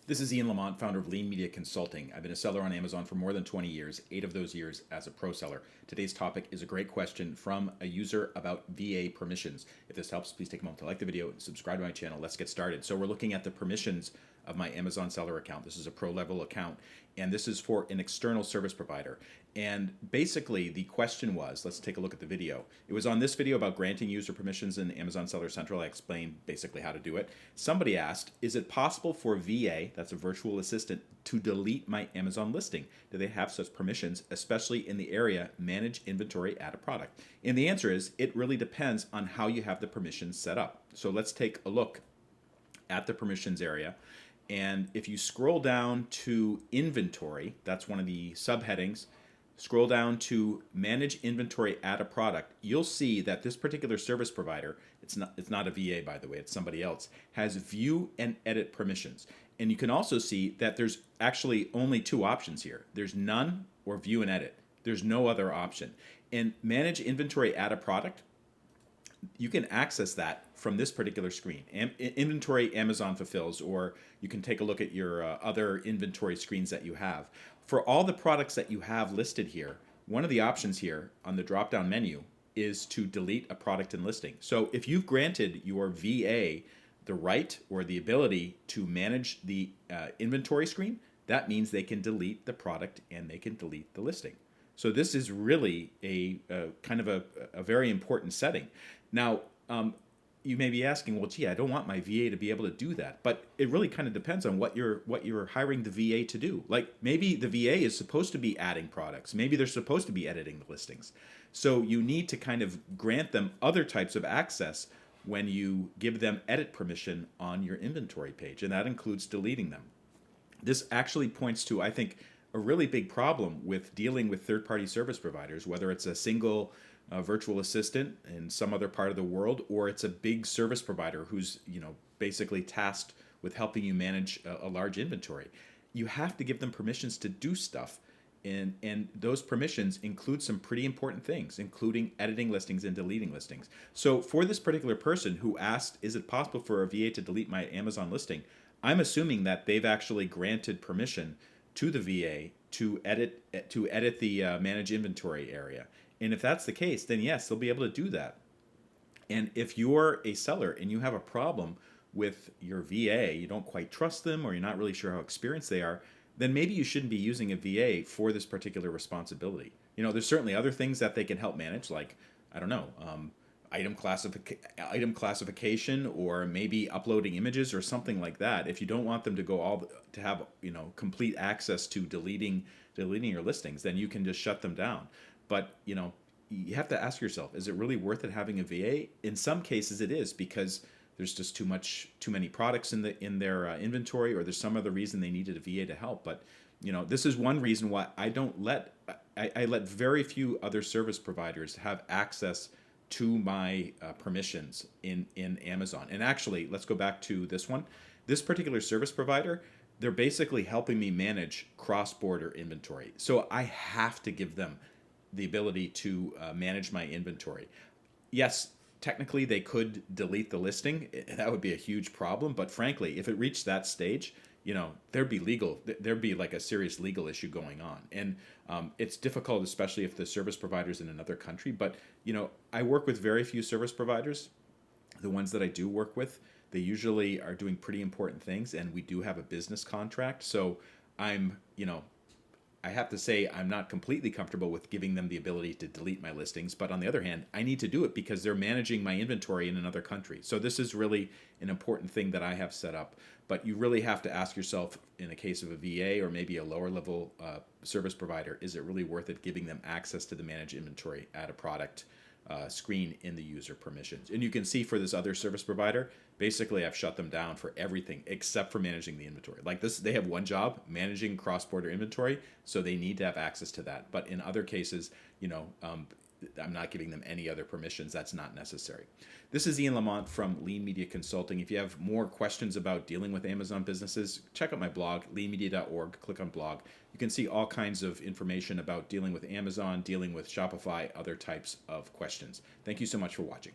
This is Ian Lamont, founder of Lean Media Consulting. I've been a seller on Amazon for more than 20 years, 8 of those years as a pro seller. Today's topic is a great question from a user about VA permissions. If this helps, please take a moment to like the video and subscribe to my channel. Let's get started. So we're looking at the permissions of my Amazon seller account. This is a pro level account, and this is for an external service provider. And basically the question was, let's take a look at the video. It was on this video about granting user permissions in Amazon Seller Central. I explained basically how to do it. Somebody asked, is it possible for VA, that's a virtual assistant, to delete my Amazon listing? Do they have such permissions, especially in the area manage inventory, add a product? And the answer is, it really depends on how you have the permissions set up. So let's take a look at the permissions area. And if you scroll down to inventory, that's one of the subheadings, scroll down to manage inventory, add a product, you'll see that this particular service provider, it's not a VA by the way, it's somebody else, has view and edit permissions. And you can also see that there's actually only two options here. There's none or view and edit. There's no other option. And manage inventory, add a product, you can access that from this particular screen. Inventory Amazon fulfills, or you can take a look at your other inventory screens that you have. For all the products that you have listed here, one of the options here on the drop-down menu is to delete a product and listing. So if you've granted your VA the right or the ability to manage the inventory screen, that means they can delete the product and they can delete the listing. So this is really a kind of a very important setting. Now, you may be asking, well, gee, I don't want my VA to be able to do that. But it really kind of depends on what you're hiring the VA to do. Like maybe the VA is supposed to be adding products. Maybe they're supposed to be editing the listings. So you need to kind of grant them other types of access when you give them edit permission on your inventory page. And that includes deleting them. This actually points to, I think, a really big problem with dealing with third-party service providers, whether it's a single virtual assistant in some other part of the world, or it's a big service provider who's basically tasked with helping you manage a large inventory. You have to give them permissions to do stuff, and those permissions include some pretty important things, including editing listings and deleting listings. So for this particular person who asked, is it possible for a VA to delete my Amazon listing? I'm assuming that they've actually granted permission to the VA to edit the manage inventory area. And if that's the case, then yes, they'll be able to do that. And if you're a seller and you have a problem with your VA, you don't quite trust them, or you're not really sure how experienced they are, then maybe you shouldn't be using a VA for this particular responsibility. There's certainly other things that they can help manage, like, I don't know, item classification, or maybe uploading images or something like that. If you don't want them to go to have complete access to deleting your listings, then you can just shut them down. But you have to ask yourself, is it really worth it having a VA? In some cases it is, because there's just too many products in their inventory, or there's some other reason they needed a VA to help. But this is one reason why I let very few other service providers have access to my permissions in Amazon. And actually, let's go back to this one. This particular service provider, they're basically helping me manage cross-border inventory. So I have to give them the ability to manage my inventory. Yes, technically they could delete the listing. That would be a huge problem. But frankly, if it reached that stage, there'd be like a serious legal issue going on. And it's difficult, especially if the service provider's in another country. But, I work with very few service providers. The ones that I do work with, they usually are doing pretty important things, and we do have a business contract. So I have to say I'm not completely comfortable with giving them the ability to delete my listings, but on the other hand, I need to do it because they're managing my inventory in another country. So this is really an important thing that I have set up. But you really have to ask yourself, in a case of a VA or maybe a lower level service provider, is it really worth it giving them access to the manage inventory, add a product screen in the user permissions? And you can see for this other service provider, basically I've shut them down for everything except for managing the inventory. Like this, they have one job, managing cross-border inventory, so they need to have access to that. But in other cases, I'm not giving them any other permissions. That's not necessary. This is Ian Lamont from Lean Media Consulting. If you have more questions about dealing with Amazon businesses, check out my blog, leanmedia.org. Click on blog. You can see all kinds of information about dealing with Amazon, dealing with Shopify, other types of questions. Thank you so much for watching.